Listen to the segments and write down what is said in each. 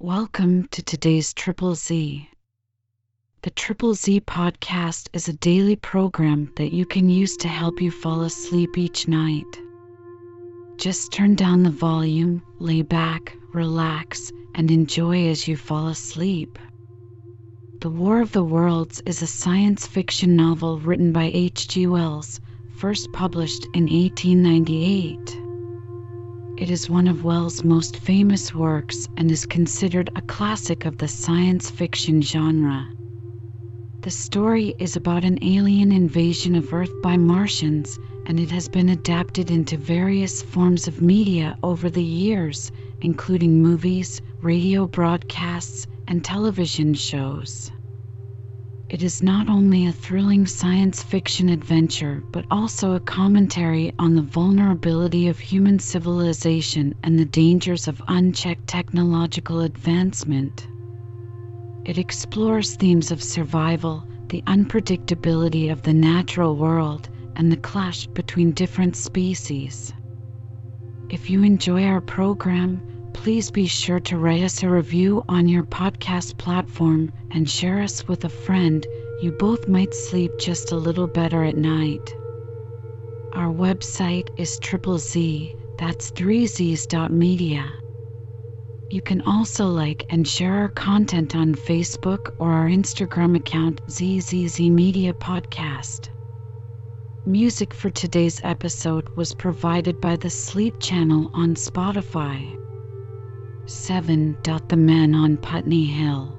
Welcome to today's Triple Z. The Triple Z podcast is a daily program that you can use to help you fall asleep each night. Just turn down the volume, lay back, relax, and enjoy as you fall asleep. The War of the Worlds is a science fiction novel written by H.G. Wells, first published in 1898. It is one of Wells' most famous works and is considered a classic of the science fiction genre. The story is about an alien invasion of Earth by Martians, and it has been adapted into various forms of media over the years, including movies, radio broadcasts, and television shows. It is not only a thrilling science fiction adventure, but also a commentary on the vulnerability of human civilization and the dangers of unchecked technological advancement. It explores themes of survival, the unpredictability of the natural world, and the clash between different species. If you enjoy our program, please be sure to write us a review on your podcast platform and share us with a friend. You both might sleep just a little better at night. Our website is Z, that's 3z's.media. You can also like and share our content on Facebook or our Instagram account ZZZ Media Podcast. Music for today's episode was provided by the Sleep channel on Spotify. 7. The Man on Putney Hill.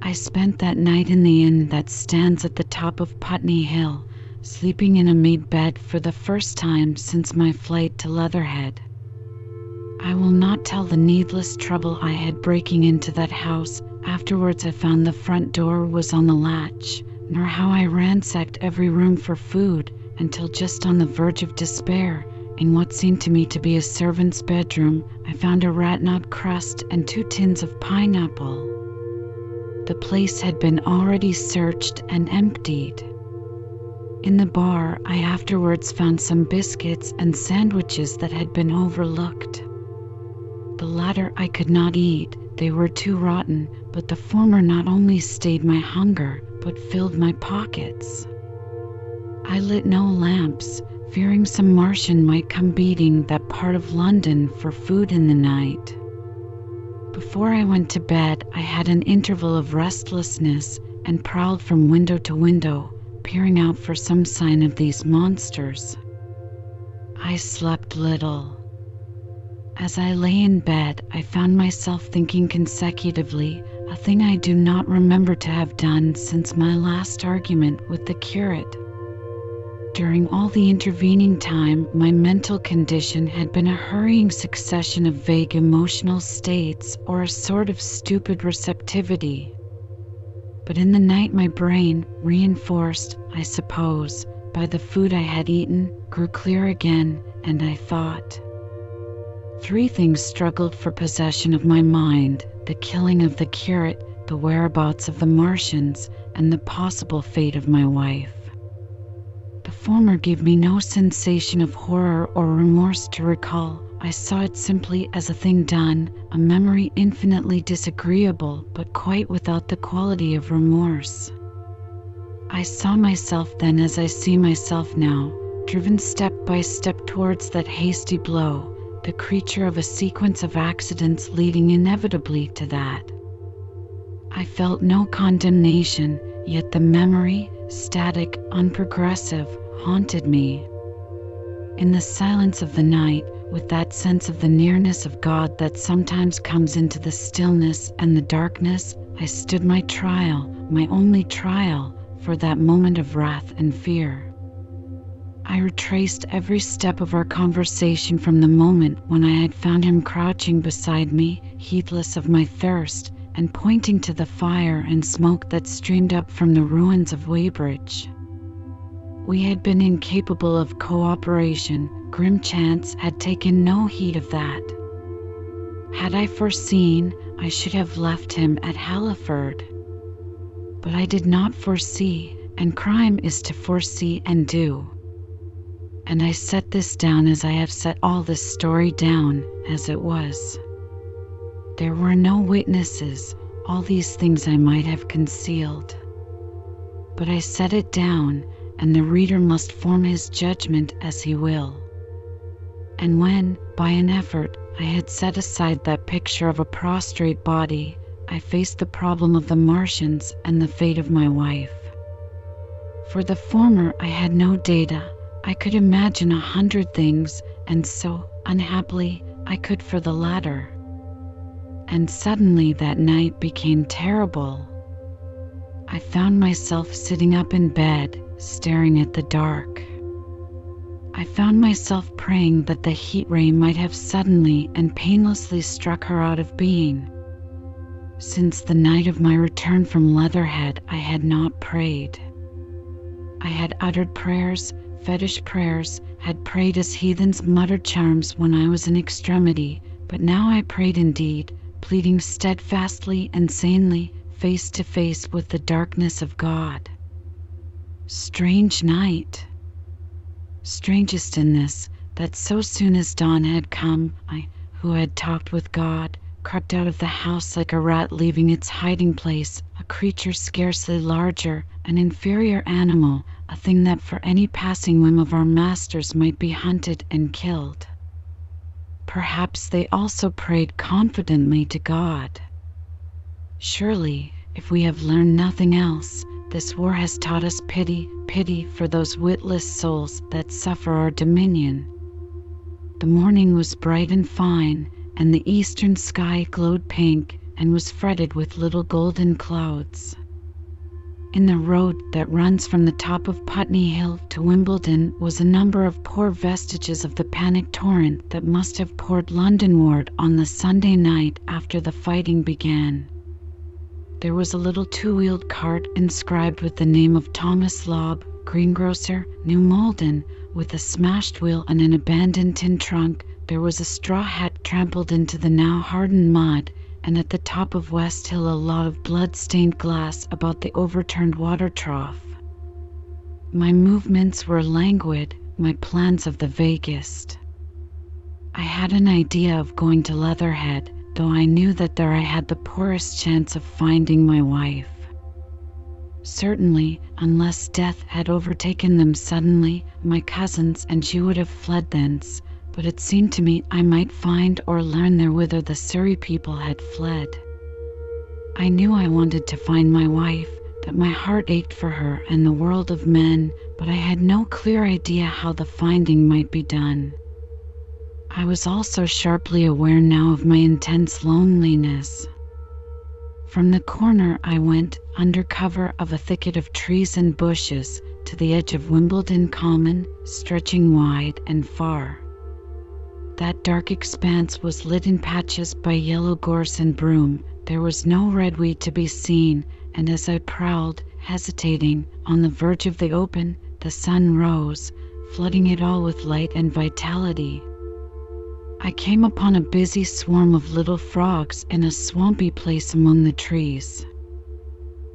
I spent that night in the inn that stands at the top of Putney Hill, sleeping in a made bed for the first time since my flight to Leatherhead. I will not tell the needless trouble I had breaking into that house. Afterwards I found the front door was on the latch, nor how I ransacked every room for food, until just on the verge of despair, in what seemed to me to be a servant's bedroom, I found a rat-nut crust and 2 tins of pineapple. The place had been already searched and emptied. In the bar, I afterwards found some biscuits and sandwiches that had been overlooked. The latter I could not eat, they were too rotten, but the former not only stayed my hunger, but filled my pockets. I lit no lamps, fearing some Martian might come beating that part of London for food in the night. Before I went to bed, I had an interval of restlessness and prowled from window to window, peering out for some sign of these monsters. I slept little. As I lay in bed, I found myself thinking consecutively, a thing I do not remember to have done since my last argument with the curate. During all the intervening time, my mental condition had been a hurrying succession of vague emotional states or a sort of stupid receptivity. But in the night my brain, reinforced, I suppose, by the food I had eaten, grew clear again, and I thought. 3 things struggled for possession of my mind: the killing of the curate, the whereabouts of the Martians, and the possible fate of my wife. The former gave me no sensation of horror or remorse to recall. I saw it simply as a thing done, a memory infinitely disagreeable, but quite without the quality of remorse. I saw myself then as I see myself now, driven step by step towards that hasty blow, the creature of a sequence of accidents leading inevitably to that. I felt no condemnation, yet the memory, static, unprogressive, haunted me. In the silence of the night, with that sense of the nearness of God that sometimes comes into the stillness and the darkness, I stood my trial, my only trial, for that moment of wrath and fear. I retraced every step of our conversation from the moment when I had found him crouching beside me, heedless of my thirst, and pointing to the fire and smoke that streamed up from the ruins of Weybridge. We had been incapable of cooperation. Grim chance had taken no heed of that. Had I foreseen, I should have left him at Halliford. But I did not foresee, and crime is to foresee and do. And I set this down as I have set all this story down, as it was. There were no witnesses, all these things I might have concealed. But I set it down, and the reader must form his judgment as he will. And when, by an effort, I had set aside that picture of a prostrate body, I faced the problem of the Martians and the fate of my wife. For the former, I had no data. I could imagine 100 things, and so, unhappily, I could for the latter. And suddenly that night became terrible. I found myself sitting up in bed, staring at the dark. I found myself praying that the heat ray might have suddenly and painlessly struck her out of being. Since the night of my return from Leatherhead, I had not prayed. I had uttered prayers, fetish prayers, had prayed as heathens muttered charms when I was in extremity, but now I prayed indeed, pleading steadfastly and sanely, face to face with the darkness of God. Strange night. Strangest in this, that so soon as dawn had come, I, who had talked with God, crept out of the house like a rat leaving its hiding place, a creature scarcely larger, an inferior animal, a thing that for any passing whim of our masters might be hunted and killed. Perhaps they also prayed confidently to God. Surely, if we have learned nothing else, this war has taught us pity, pity for those witless souls that suffer our dominion. The morning was bright and fine, and the eastern sky glowed pink and was fretted with little golden clouds. In the road that runs from the top of Putney Hill to Wimbledon was a number of poor vestiges of the panic torrent that must have poured Londonward on the Sunday night after the fighting began. There was a little two-wheeled cart inscribed with the name of Thomas Lobb, greengrocer, New Malden, with a smashed wheel and an abandoned tin trunk. There was a straw hat trampled into the now hardened mud, and at the top of West Hill a lot of blood-stained glass about the overturned water trough. My movements were languid, my plans of the vaguest. I had an idea of going to Leatherhead, though I knew that there I had the poorest chance of finding my wife. Certainly, unless death had overtaken them suddenly, my cousins and she would have fled thence, but it seemed to me I might find or learn there whither the Surrey people had fled. I knew I wanted to find my wife, that my heart ached for her and the world of men, but I had no clear idea how the finding might be done. I was also sharply aware now of my intense loneliness. From the corner I went, under cover of a thicket of trees and bushes, to the edge of Wimbledon Common, stretching wide and far. That dark expanse was lit in patches by yellow gorse and broom. There was no redweed to be seen, and as I prowled, hesitating, on the verge of the open, the sun rose, flooding it all with light and vitality. I came upon a busy swarm of little frogs in a swampy place among the trees.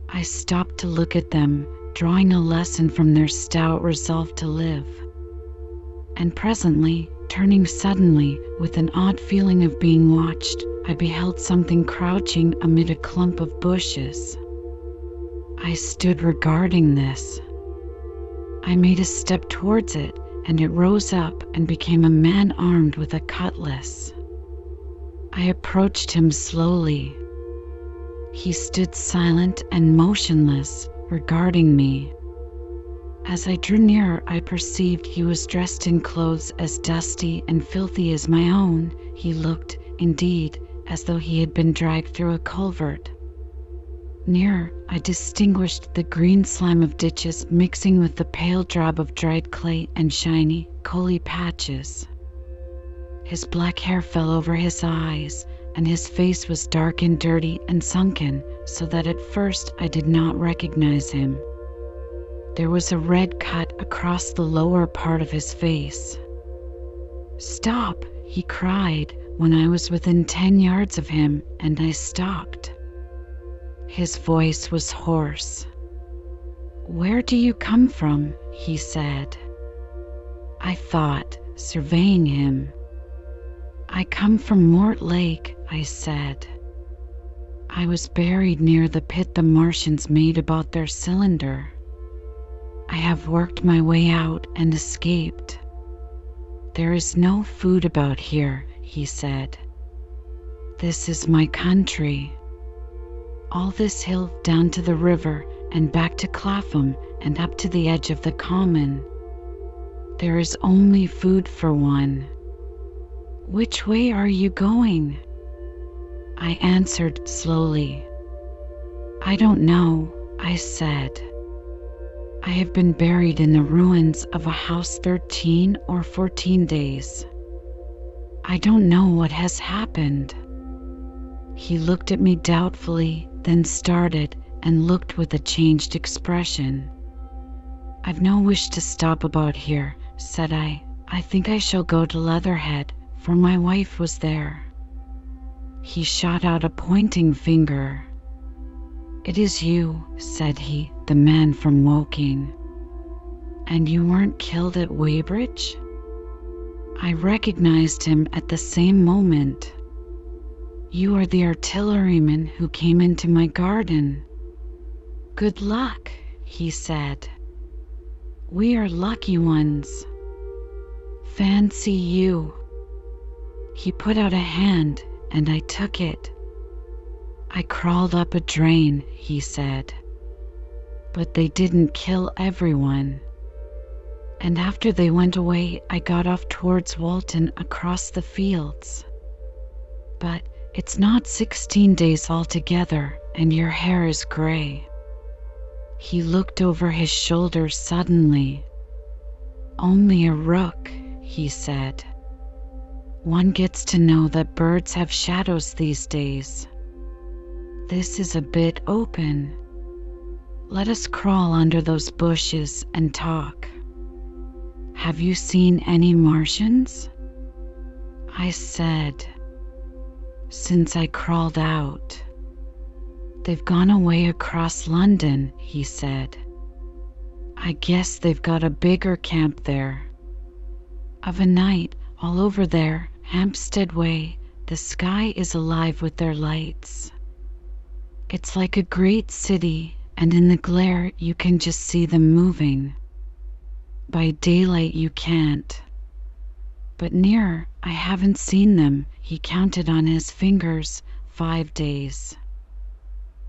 I stopped to look at them, drawing a lesson from their stout resolve to live. And presently, turning suddenly, with an odd feeling of being watched, I beheld something crouching amid a clump of bushes. I stood regarding this. I made a step towards it, and it rose up and became a man armed with a cutlass. I approached him slowly. He stood silent and motionless, regarding me. As I drew nearer, I perceived he was dressed in clothes as dusty and filthy as my own. He looked, indeed, as though he had been dragged through a culvert. Nearer, I distinguished the green slime of ditches mixing with the pale drab of dried clay and shiny, coaly patches. His black hair fell over his eyes, and his face was dark and dirty and sunken, so that at first I did not recognize him. There was a red cut across the lower part of his face. "Stop!" he cried, when I was within 10 yards of him, and I stopped. His voice was hoarse. "Where do you come from?" he said. I thought, surveying him. I come from Mort Lake, I said. I was buried near the pit the Martians made about their cylinder. I have worked my way out and escaped. There is no food about here, he said. This is my country. All this hill down to the river and back to Clapham and up to the edge of the common. There is only food for one. Which way are you going? I answered slowly. I don't know, I said. I have been buried in the ruins of a house 13 or 14 days. I don't know what has happened. He looked at me doubtfully, then started and looked with a changed expression. I've no wish to stop about here, said I. I think I shall go to Leatherhead, for my wife was there. He shot out a pointing finger. It is you, said he, the man from Woking. And you weren't killed at Weybridge? I recognized him at the same moment. You are the artilleryman who came into my garden. Good luck, he said. We are lucky ones. Fancy you. He put out a hand and I took it. I crawled up a drain, he said. But they didn't kill everyone. And after they went away, I got off towards Walton across the fields. But it's not 16 days altogether, and your hair is gray. He looked over his shoulder suddenly. Only a rook, he said. One gets to know that birds have shadows these days. This is a bit open. Let us crawl under those bushes and talk. Have you seen any Martians? I said. Since I crawled out. They've gone away across London, he said. I guess they've got a bigger camp there. Of a night, all over there, Hampstead Way, the sky is alive with their lights. It's like a great city, and in the glare you can just see them moving. By daylight you can't. But nearer, I haven't seen them, he counted on his fingers, 5 days.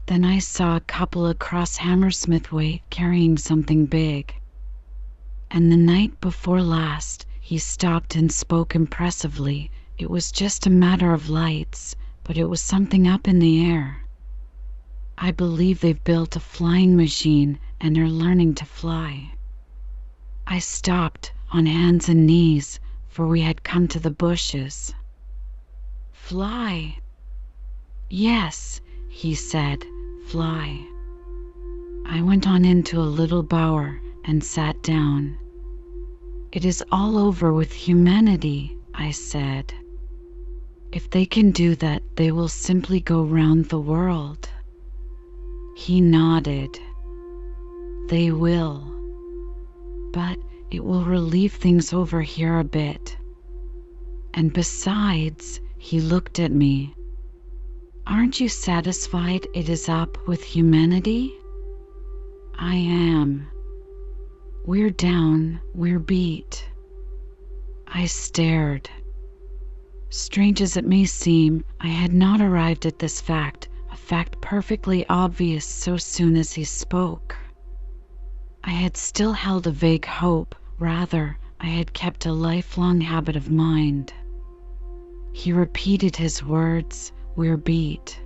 Then I saw a couple across Hammersmith Way carrying something big. And the night before last, he stopped and spoke impressively. It was just a matter of lights, but it was something up in the air. I believe they've built a flying machine and are learning to fly. I stopped on hands and knees, for we had come to the bushes. Fly? Yes, he said, fly. I went on into a little bower and sat down. It is all over with humanity, I said. If they can do that, they will simply go round the world. He nodded. They will. But it will relieve things over here a bit. And besides, he looked at me. Aren't you satisfied it is up with humanity? I am. We're down, we're beat. I stared. Strange as it may seem, I had not arrived at this fact, a fact perfectly obvious so soon as he spoke. I had still held a vague hope, rather, I had kept a lifelong habit of mind. He repeated his words, we're beat.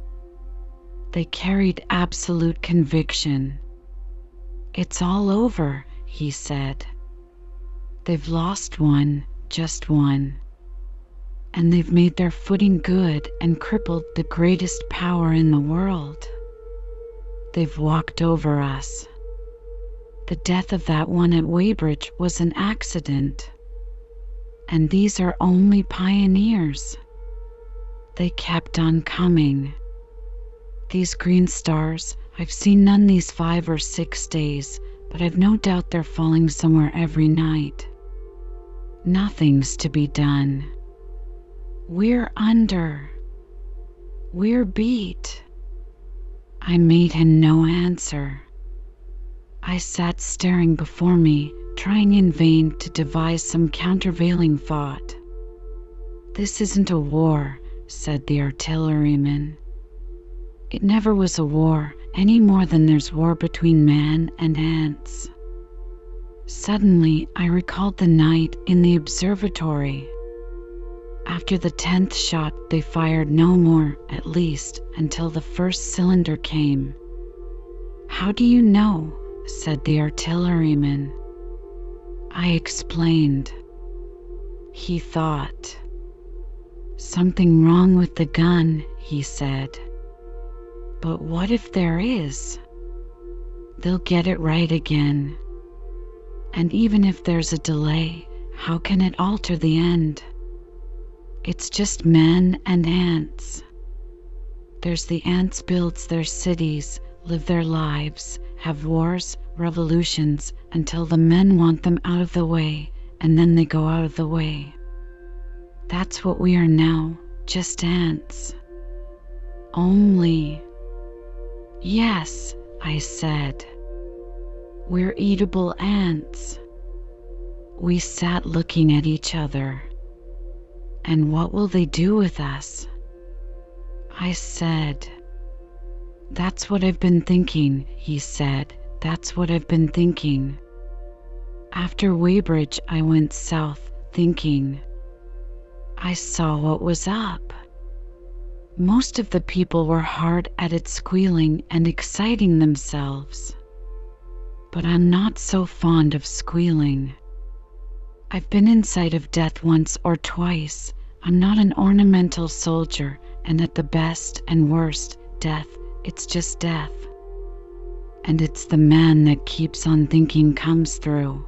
They carried absolute conviction. It's all over, he said. They've lost one, just one. And they've made their footing good and crippled the greatest power in the world. They've walked over us. The death of that one at Weybridge was an accident. And these are only pioneers. They kept on coming. These green stars, I've seen none these 5 or 6 days, but I've no doubt they're falling somewhere every night. Nothing's to be done. We're under. We're beat. I made him no answer. I sat staring before me, trying in vain to devise some countervailing thought. "This isn't a war," said the artilleryman. "It never was a war, any more than there's war between man and ants." Suddenly, I recalled the night in the observatory. After the 10th shot, they fired no more, at least, until the first cylinder came. "How do you know?" said the artilleryman. I explained. He thought. "Something wrong with the gun," he said. "But what if there is? They'll get it right again. And even if there's a delay, how can it alter the end? It's just men and ants. There's the ants builds their cities, live their lives, have wars, revolutions, until the men want them out of the way, and then they go out of the way. That's what we are now, just ants. Only..." "Yes," I said. "We're eatable ants." We sat looking at each other. "And what will they do with us?" I said. "That's what I've been thinking," he said. "That's what I've been thinking." After Weybridge, I went south, thinking. I saw what was up. Most of the people were hard at it, squealing and exciting themselves. But I'm not so fond of squealing. I've been in sight of death once or twice. I'm not an ornamental soldier, and at the best and worst, death, it's just death. And it's the man that keeps on thinking comes through.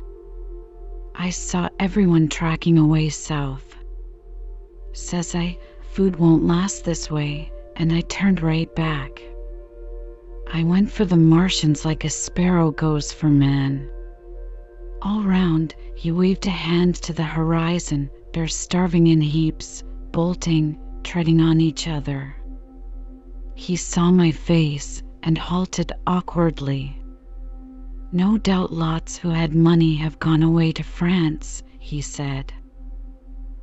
I saw everyone tracking away south. Says I, "Food won't last this way," and I turned right back. I went for the Martians like a sparrow goes for man. All round, he waved a hand to the horizon. They're starving in heaps, bolting, treading on each other. He saw my face and halted awkwardly. "No doubt lots who had money have gone away to France," he said.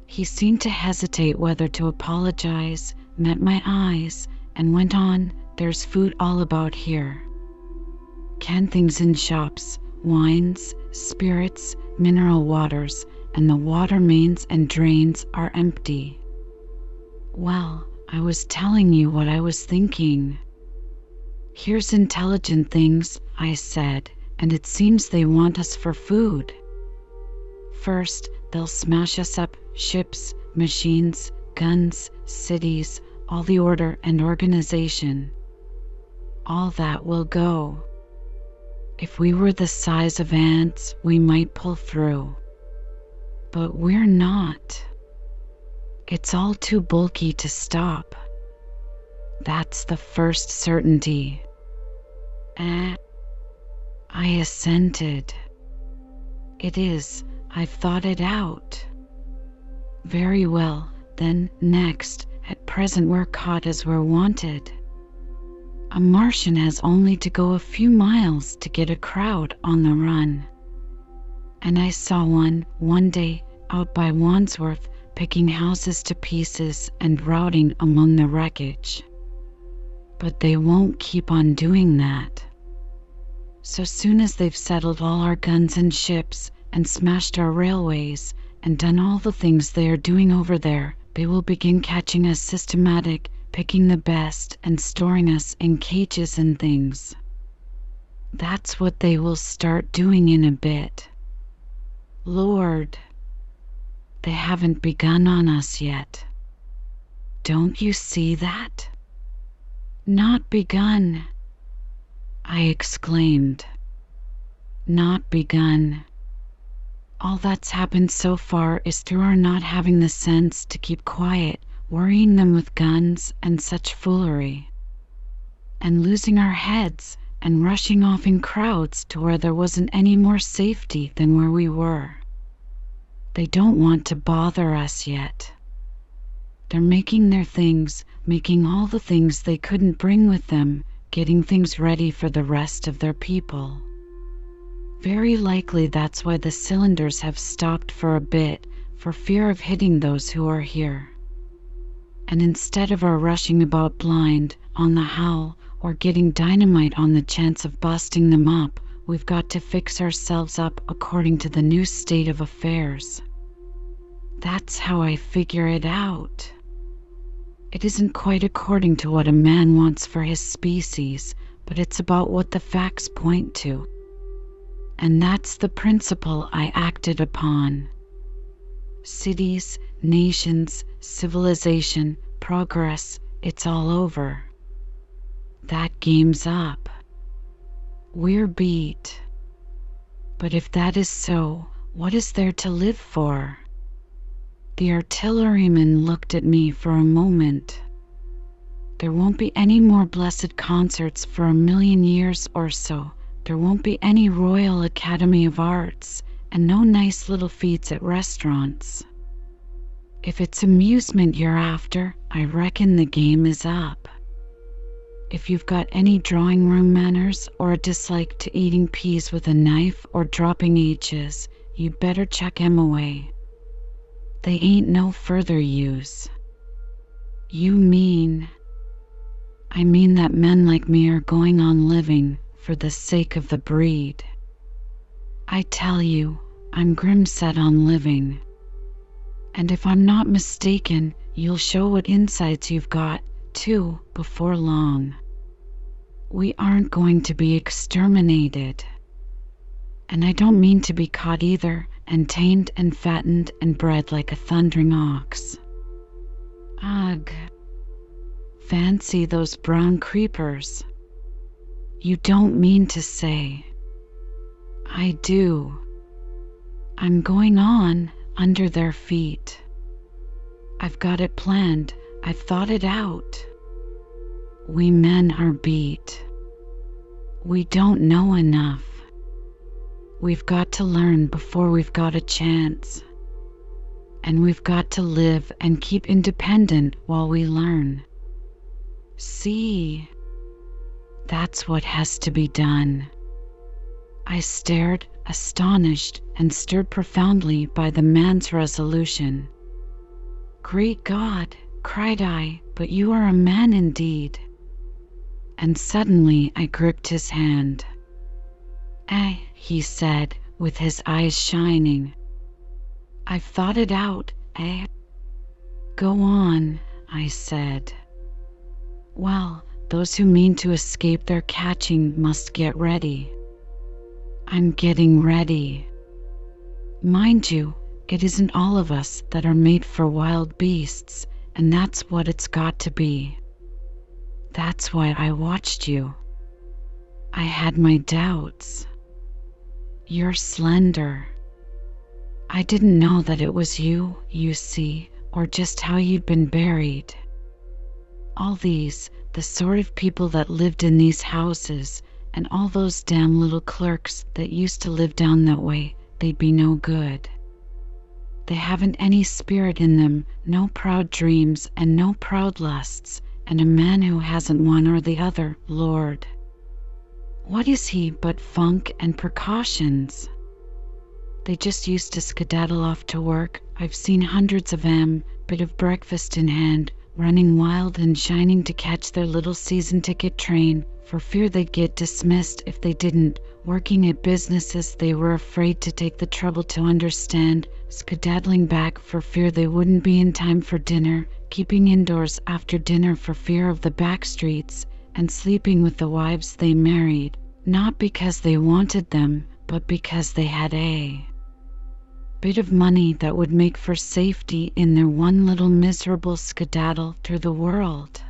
He seemed to hesitate whether to apologize, met my eyes, and went on, "There's food all about here. Canned things in shops, wines, spirits, mineral waters, and the water mains and drains are empty." Well, I was telling you what I was thinking. "Here's intelligent things," I said, "and it seems they want us for food. First, they'll smash us up, ships, machines, guns, cities, all the order and organization. All that will go. If we were the size of ants, we might pull through. But we're not. It's all too bulky to stop. That's the first certainty." I assented. "It is. I've thought it out." "Very well, then, next, at present we're caught as we're wanted. A Martian has only to go a few miles to get a crowd on the run. And I saw one day, out by Wandsworth, picking houses to pieces and routing among the wreckage. But they won't keep on doing that. So soon as they've settled all our guns and ships, and smashed our railways, and done all the things they are doing over there, they will begin catching us systematic, picking the best, and storing us in cages and things. That's what they will start doing in a bit. Lord, they haven't begun on us yet. Don't you see that?" "Not begun," I exclaimed. "Not begun. All that's happened so far is through our not having the sense to keep quiet, worrying them with guns and such foolery, and losing our heads and rushing off in crowds to where there wasn't any more safety than where we were. They don't want to bother us yet. They're making their things, making all the things they couldn't bring with them, getting things ready for the rest of their people. Very likely that's why the cylinders have stopped for a bit, for fear of hitting those who are here. And instead of our rushing about blind, on the howl, or getting dynamite on the chance of busting them up, we've got to fix ourselves up according to the new state of affairs. That's how I figure it out. It isn't quite according to what a man wants for his species, but it's about what the facts point to. And that's the principle I acted upon. Cities, nations, civilization, progress, it's all over. That game's up. We're beat. But if that is so, what is there to live for? The artilleryman looked at me for a moment. There won't be any more blessed concerts for 1,000,000 years or so. There won't be any Royal Academy of Arts, and no nice little feats at restaurants. If it's amusement you're after, I reckon the game is up. If you've got any drawing room manners or a dislike to eating peas with a knife or dropping H's, you better chuck 'em away. They ain't no further use. I mean that men like me are going on living for the sake of the breed. I tell you, I'm grim set on living. And if I'm not mistaken, you'll show what insides you've got, too, before long. We aren't going to be exterminated. And I don't mean to be caught either, and tamed and fattened and bred like a thundering ox. Ugh. Fancy those brown creepers. You don't mean to say. I do. I'm going on under their feet. I've got it planned. I've thought it out. We men are beat. We don't know enough. We've got to learn before we've got a chance. And we've got to live and keep independent while we learn. See? That's what has to be done. I stared, astonished, and stirred profoundly by the man's resolution. Great God, cried I, but you are a man indeed. And suddenly I gripped his hand. He said, with his eyes shining. I've thought it out, Go on, I said. Well, those who mean to escape their catching must get ready. I'm getting ready. Mind you, it isn't all of us that are made for wild beasts, and that's what it's got to be. That's why I watched you. I had my doubts. You're slender. I didn't know that it was you, you see, or just how you'd been buried. All these, the sort of people that lived in these houses, and all those damn little clerks that used to live down that way, they'd be no good. They haven't any spirit in them, no proud dreams and no proud lusts, and a man who hasn't one or the other, Lord. What is he but funk and precautions? They just used to skedaddle off to work. I've seen hundreds of 'em, bit of breakfast in hand, running wild and shining to catch their little season ticket train, for fear they'd get dismissed if they didn't, working at businesses they were afraid to take the trouble to understand, skedaddling back for fear they wouldn't be in time for dinner, keeping indoors after dinner for fear of the back streets, and sleeping with the wives they married, not because they wanted them, but because they had a bit of money that would make for safety in their one little miserable skedaddle through the world.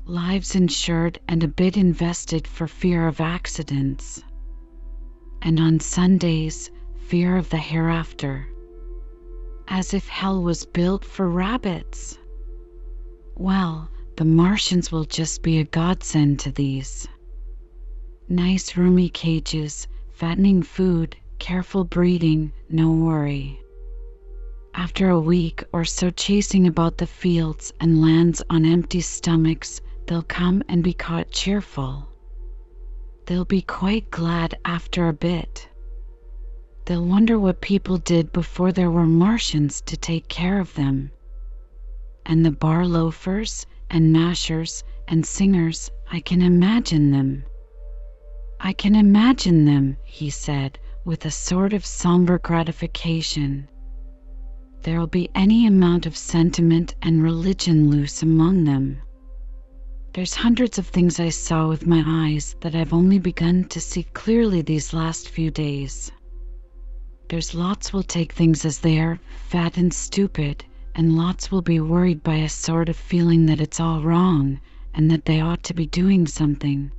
Lives insured and a bit invested for fear of accidents. And on Sundays, fear of the hereafter. As if hell was built for rabbits. Well, the Martians will just be a godsend to these. Nice roomy cages, fattening food, careful breeding, no worry. After a week or so chasing about the fields and lands on empty stomachs, they'll come and be caught cheerful. They'll be quite glad after a bit. They'll wonder what people did before there were Martians to take care of them. And the bar loafers and mashers and singers, I can imagine them. I can imagine them, he said, with a sort of somber gratification. There'll be any amount of sentiment and religion loose among them. There's hundreds of things I saw with my eyes that I've only begun to see clearly these last few days. There's lots will take things as they are, fat and stupid, and lots will be worried by a sort of feeling that it's all wrong and that they ought to be doing something.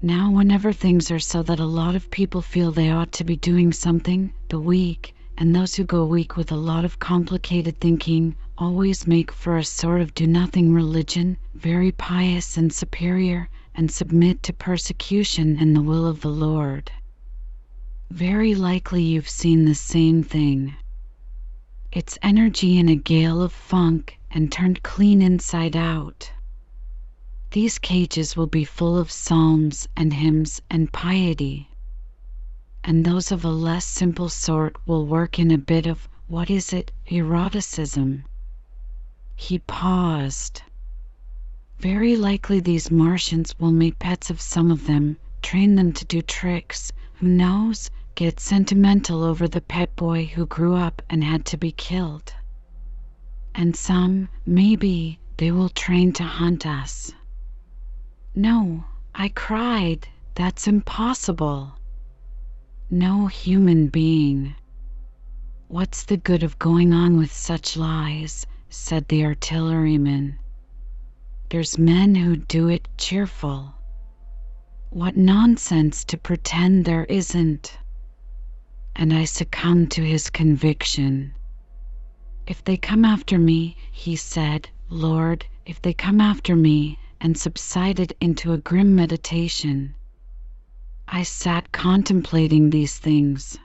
Now, whenever things are so that a lot of people feel they ought to be doing something, the weak, and those who go weak with a lot of complicated thinking, always make for a sort of do-nothing religion, very pious and superior, and submit to persecution and the will of the Lord. Very likely you've seen the same thing. It's energy in a gale of funk and turned clean inside out. These cages will be full of psalms and hymns and piety. And those of a less simple sort will work in a bit of, eroticism. He paused. Very likely these Martians will make pets of some of them, train them to do tricks, who knows, get sentimental over the pet boy who grew up and had to be killed. And some, maybe, they will train to hunt us. No, I cried, that's impossible. No human being. What's the good of going on with such lies, said the artilleryman. There's men who do it cheerful. What nonsense to pretend there isn't. And I succumbed to his conviction. If they come after me, he said, Lord, if they come after me, and subsided into a grim meditation. I sat contemplating these things.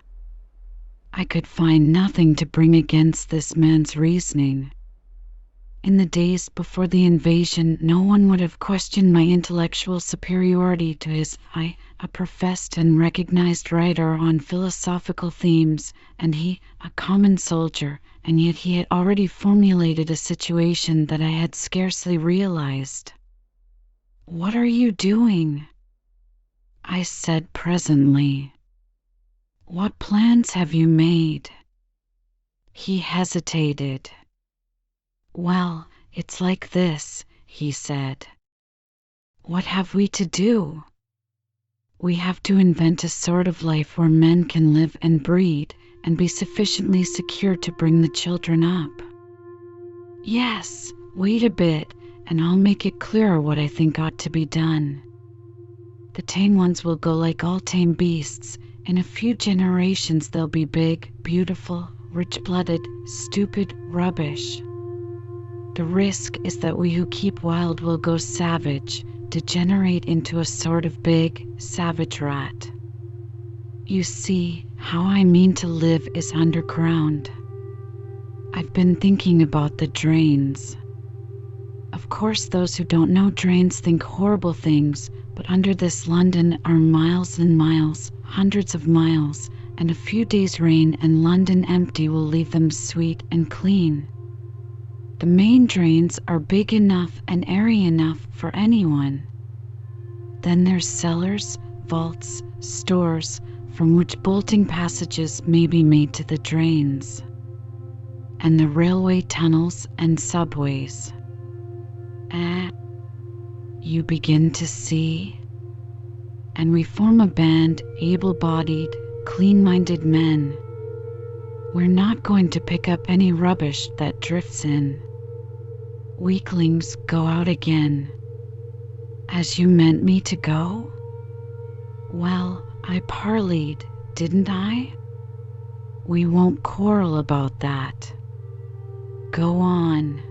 I could find nothing to bring against this man's reasoning. In the days before the invasion, no one would have questioned my intellectual superiority to his a professed and recognized writer on philosophical themes, and he, a common soldier, and yet he had already formulated a situation that I had scarcely realized. What are you doing? I said presently. What plans have you made? He hesitated. Well, it's like this, he said. What have we to do? We have to invent a sort of life where men can live and breed and be sufficiently secure to bring the children up. Yes, wait a bit, and I'll make it clearer what I think ought to be done. The tame ones will go like all tame beasts. In a few generations they'll be big, beautiful, rich-blooded, stupid rubbish. The risk is that we who keep wild will go savage, degenerate into a sort of big, savage rat. You see, how I mean to live is underground. I've been thinking about the drains. Of course, those who don't know drains think horrible things, but under this London are miles and miles, hundreds of miles, and a few days' rain and London empty will leave them sweet and clean. The main drains are big enough and airy enough for anyone. Then there's cellars, vaults, stores, from which bolting passages may be made to the drains. And the railway tunnels and subways. You begin to see? And we form a band, able-bodied, clean-minded men. We're not going to pick up any rubbish that drifts in. Weaklings go out again. As you meant me to go? Well, I parleyed, didn't I? We won't quarrel about that. Go on.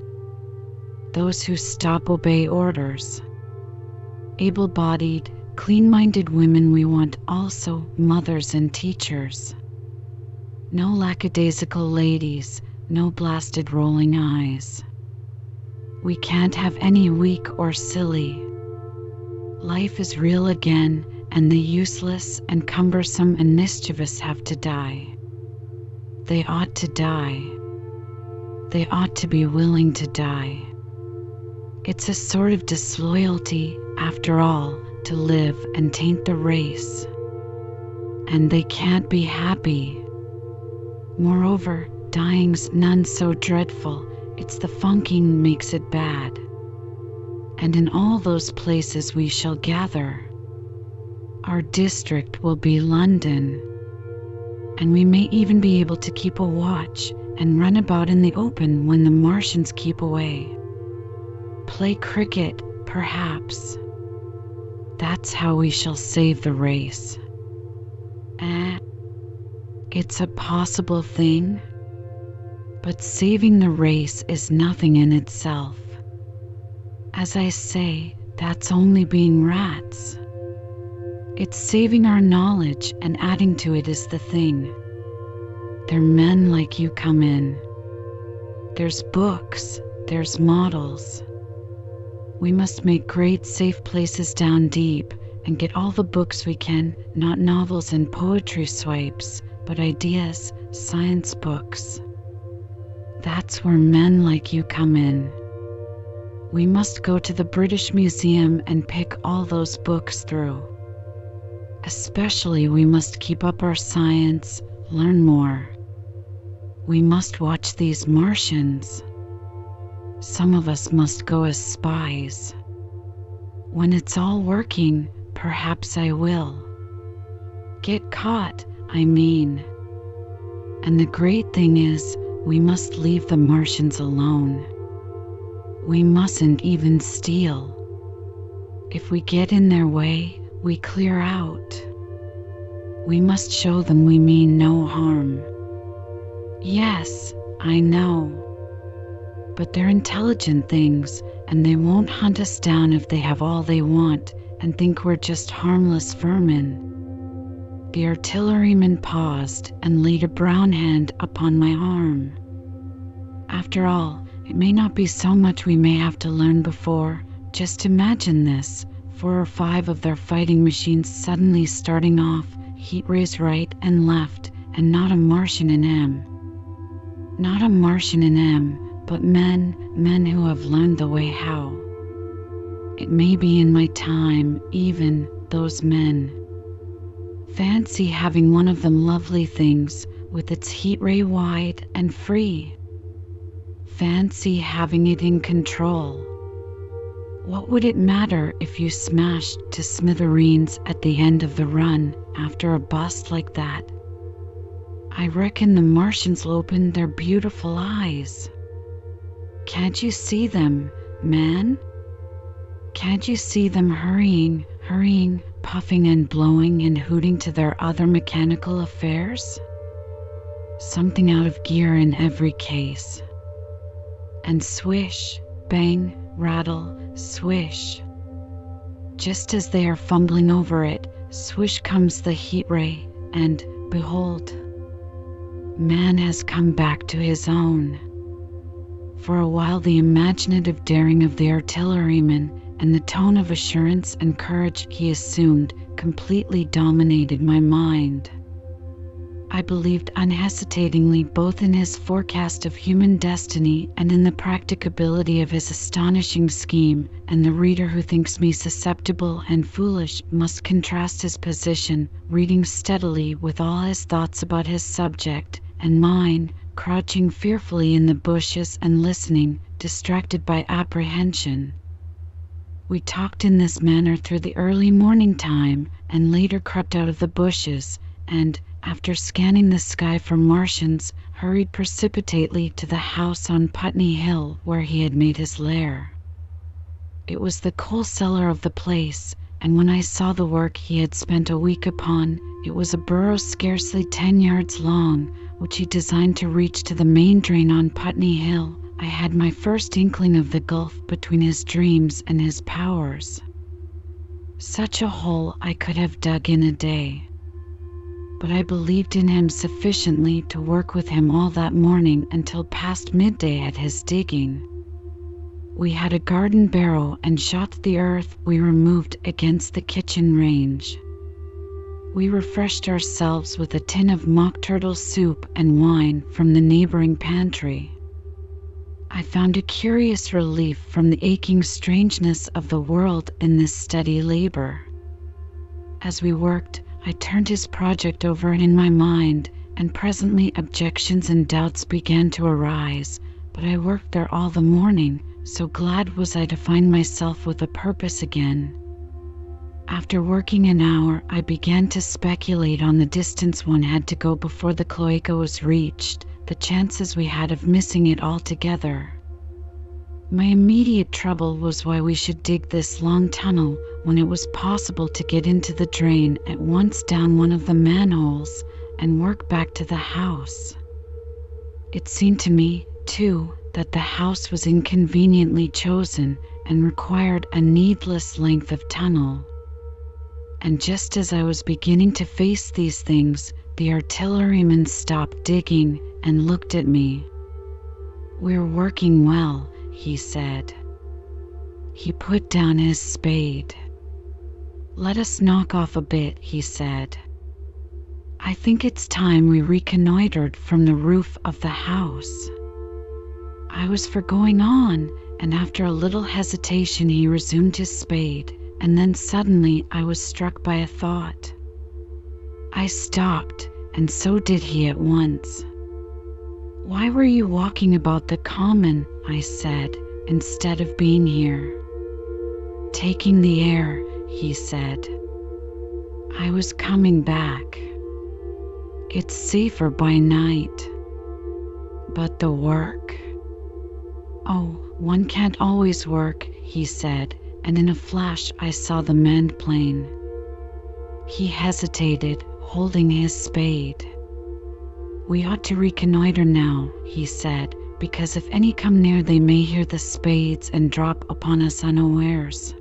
Those who stop obey orders. Able-bodied, clean-minded women we want also, mothers and teachers. No lackadaisical ladies, no blasted rolling eyes. We can't have any weak or silly. Life is real again, and the useless and cumbersome and mischievous have to die. They ought to die. They ought to be willing to die. It's a sort of disloyalty, after all, to live and taint the race. And they can't be happy. Moreover, dying's none so dreadful, it's the funking makes it bad. And in all those places we shall gather. Our district will be London. And we may even be able to keep a watch and run about in the open when the Martians keep away. Play cricket, perhaps. That's how we shall save the race. It's a possible thing, but saving the race is nothing in itself. As I say, that's only being rats. It's saving our knowledge and adding to it is the thing. There men like you come in. There's books, there's models. We must make great safe places down deep and get all the books we can, not novels and poetry swipes, but ideas, science books. That's where men like you come in. We must go to the British Museum and pick all those books through. Especially we must keep up our science, learn more. We must watch these Martians. Some of us must go as spies. When it's all working, perhaps I will. Get caught, I mean. And the great thing is, we must leave the Martians alone. We mustn't even steal. If we get in their way, we clear out. We must show them we mean no harm. Yes, I know. But they're intelligent things, and they won't hunt us down if they have all they want and think we're just harmless vermin. The artilleryman paused and laid a brown hand upon my arm. After all, it may not be so much we may have to learn before. Just imagine this, 4 or 5 of their fighting machines suddenly starting off, heat rays right and left, and not a Martian in M. Not a Martian in M, but men who have learned the way how. It may be in my time, even, those men. Fancy having one of them lovely things, with its heat ray wide and free. Fancy having it in control. What would it matter if you smashed to smithereens at the end of the run after a bust like that? I reckon the Martians will open their beautiful eyes. Can't you see them, man? Can't you see them hurrying, puffing and blowing and hooting to their other mechanical affairs? Something out of gear in every case. And swish, bang, rattle, swish. Just as they are fumbling over it, swish comes the heat ray, and, behold, man has come back to his own. For a while the imaginative daring of the artilleryman and the tone of assurance and courage he assumed completely dominated my mind. I believed unhesitatingly both in his forecast of human destiny and in the practicability of his astonishing scheme, and the reader who thinks me susceptible and foolish must contrast his position, reading steadily with all his thoughts about his subject, and mine, crouching fearfully in the bushes and listening, distracted by apprehension. We talked in this manner through the early morning time, and later crept out of the bushes, and, after scanning the sky for Martians, hurried precipitately to the house on Putney Hill where he had made his lair. It was the coal cellar of the place, and when I saw the work he had spent a week upon, it was a burrow scarcely 10 yards long, which he designed to reach to the main drain on Putney Hill. I had my first inkling of the gulf between his dreams and his powers. Such a hole I could have dug in a day. but I believed in him sufficiently to work with him all that morning until past midday at his digging. We had a garden barrow and shot the earth we removed against the kitchen range. We refreshed ourselves with a tin of mock turtle soup and wine from the neighboring pantry. I found a curious relief from the aching strangeness of the world in this steady labor. As we worked, I turned his project over in my mind, and presently objections and doubts began to arise, but I worked there all the morning, so glad was I to find myself with a purpose again. After working an hour, I began to speculate on the distance one had to go before the cloaca was reached, the chances we had of missing it altogether. My immediate trouble was why we should dig this long tunnel when it was possible to get into the drain at once down one of the manholes and work back to the house. It seemed to me, too, that the house was inconveniently chosen and required a needless length of tunnel. And just as I was beginning to face these things, the artilleryman stopped digging and looked at me. "We're working well," he said. He put down his spade. "Let us knock off a bit," he said. "I think it's time we reconnoitered from the roof of the house." I was for going on, and after a little hesitation he resumed his spade, and then suddenly I was struck by a thought. I stopped, and so did he at once. "Why were you walking about the common," I said, "instead of being here?" "Taking the air," he said. "I was coming back. It's safer by night." "But the work?" "Oh, one can't always work," he said, and in a flash I saw the mend plane. He hesitated, holding his spade. "We ought to reconnoiter now," he said, "because if any come near they may hear the spades and drop upon us unawares."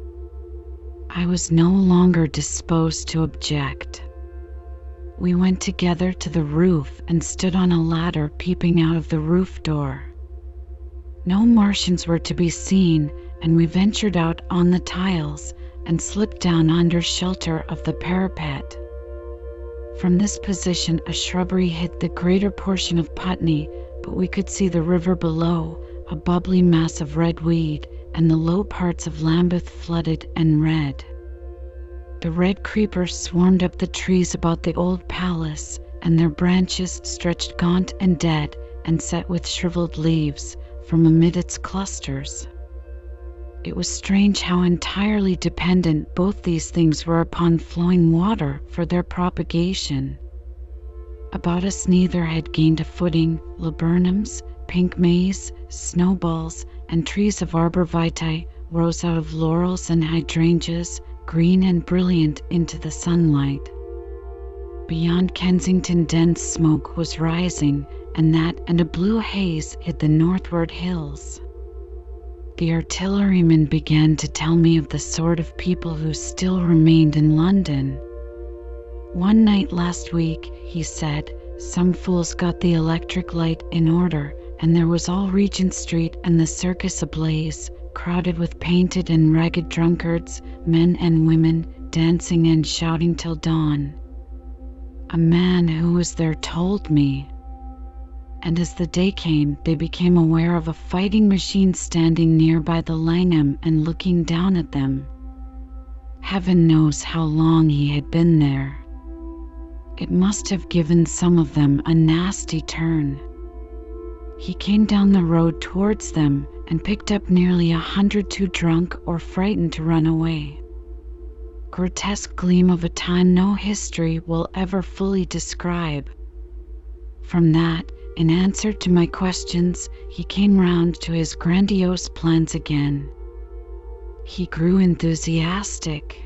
I was no longer disposed to object. We went together to the roof and stood on a ladder peeping out of the roof door. No Martians were to be seen, and we ventured out on the tiles and slipped down under shelter of the parapet. From this position a shrubbery hid the greater portion of Putney, but we could see the river below, a bubbly mass of red weed, and the low parts of Lambeth flooded and red. The red creepers swarmed up the trees about the old palace, and their branches stretched gaunt and dead and set with shriveled leaves from amid its clusters. It was strange how entirely dependent both these things were upon flowing water for their propagation. About us neither had gained a footing. Laburnums, pink maize, snowballs, and trees of arbor vitae rose out of laurels and hydrangeas, green and brilliant into the sunlight. Beyond Kensington dense smoke was rising, and that and a blue haze hid the northward hills. The artilleryman began to tell me of the sort of people who still remained in London. "One night last week," he said, "some fools got the electric light in order, and there was all Regent Street and the Circus ablaze, crowded with painted and ragged drunkards, men and women, dancing and shouting till dawn. A man who was there told me. And as the day came, they became aware of a fighting machine standing near by the Langham and looking down at them. Heaven knows how long he had been there. It must have given some of them a nasty turn. He came down the road towards them and picked up nearly 100 too drunk or frightened to run away. Grotesque gleam of a time no history will ever fully describe. From that, in answer to my questions, he came round to his grandiose plans again. He grew enthusiastic.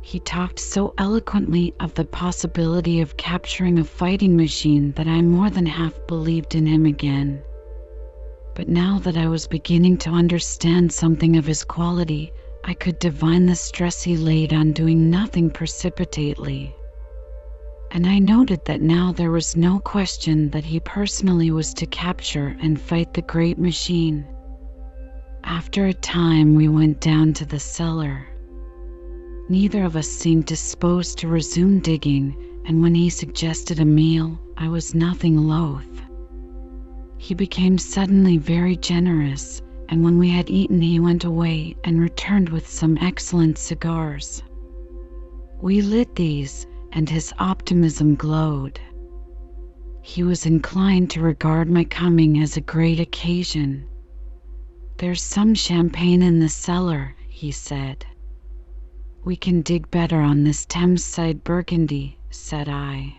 He talked so eloquently of the possibility of capturing a fighting machine that I more than half believed in him again. But now that I was beginning to understand something of his quality, I could divine the stress he laid on doing nothing precipitately. and I noted that now there was no question that he personally was to capture and fight the great machine. After a time, we went down to the cellar. Neither of us seemed disposed to resume digging, and when he suggested a meal, I was nothing loath. He became suddenly very generous, and when we had eaten, he went away and returned with some excellent cigars. We lit these, and his optimism glowed. He was inclined to regard my coming as a great occasion. "There's some champagne in the cellar," he said. "We can dig better on this Thameside Burgundy," said I.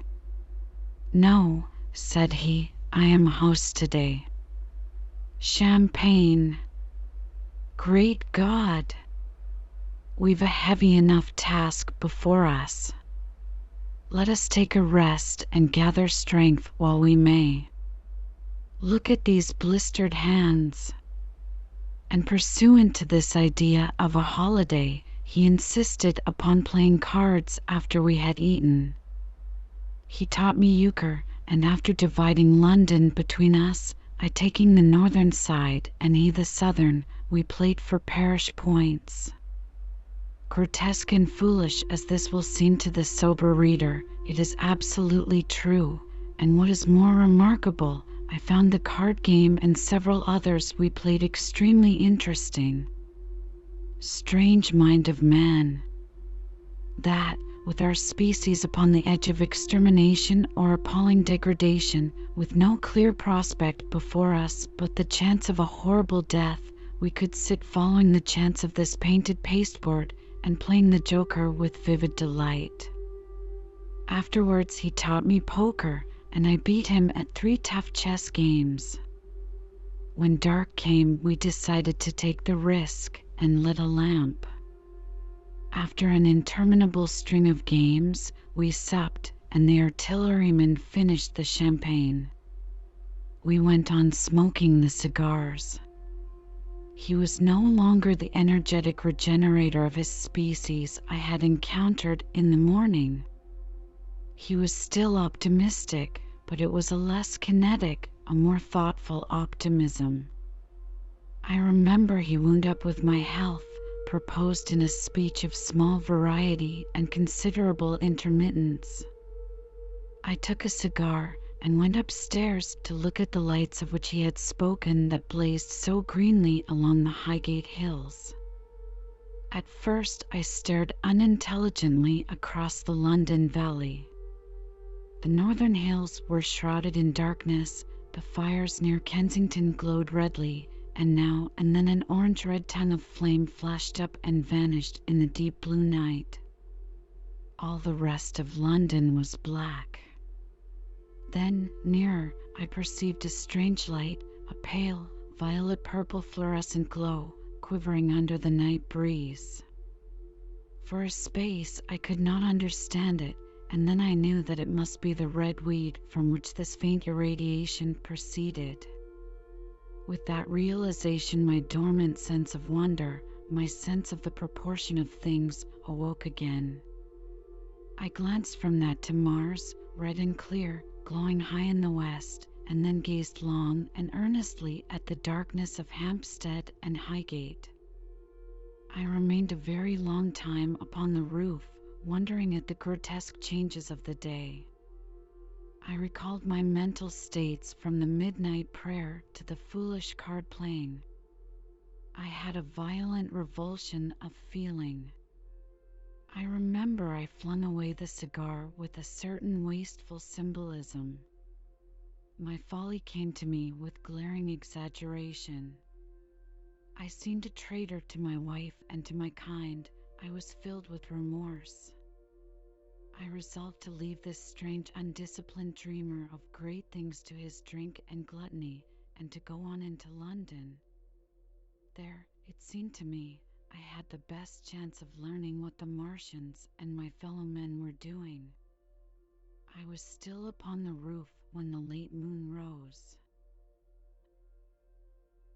"No," said he, "I am host today." "Champagne! Great God! We've a heavy enough task before us. Let us take a rest and gather strength while we may. Look at these blistered hands." And pursuant to this idea of a holiday, he insisted upon playing cards after we had eaten. He taught me euchre, and after dividing London between us, I taking the northern side and he the southern, we played for parish points. Grotesque and foolish as this will seem to the sober reader, it is absolutely true, and what is more remarkable, I found the card game and several others we played extremely interesting. Strange mind of man! That, with our species upon the edge of extermination or appalling degradation, with no clear prospect before us but the chance of a horrible death, we could sit following the chance of this painted pasteboard and playing the joker with vivid delight. Afterwards he taught me poker, and I beat him at 3 tough chess games. When dark came, we decided to take the risk and lit a lamp. After an interminable string of games, we supped, and the artilleryman finished the champagne. We went on smoking the cigars. He was no longer the energetic regenerator of his species I had encountered in the morning. He was still optimistic, but it was a less kinetic, a more thoughtful optimism. I remember he wound up with my health, proposed in a speech of small variety and considerable intermittence. I took a cigar and went upstairs to look at the lights of which he had spoken that blazed so greenly along the Highgate hills. At first I stared unintelligently across the London valley. The northern hills were shrouded in darkness, the fires near Kensington glowed redly, and now and then an orange-red tongue of flame flashed up and vanished in the deep blue night. All the rest of London was black. Then, nearer, I perceived a strange light, a pale, violet-purple fluorescent glow, quivering under the night breeze. For a space I could not understand it, and then I knew that it must be the red weed from which this faint irradiation proceeded. With that realization, my dormant sense of wonder, my sense of the proportion of things, awoke again. I glanced from that to Mars, red and clear, glowing high in the west, and then gazed long and earnestly at the darkness of Hampstead and Highgate. I remained a very long time upon the roof, wondering at the grotesque changes of the day. I recalled my mental states from the midnight prayer to the foolish card playing. I had a violent revulsion of feeling. I remember I flung away the cigar with a certain wasteful symbolism. My folly came to me with glaring exaggeration. I seemed a traitor to my wife and to my kind. I was filled with remorse. I resolved to leave this strange, undisciplined dreamer of great things to his drink and gluttony, and to go on into London. There, it seemed to me, I had the best chance of learning what the Martians and my fellow men were doing. I was still upon the roof when the late moon rose.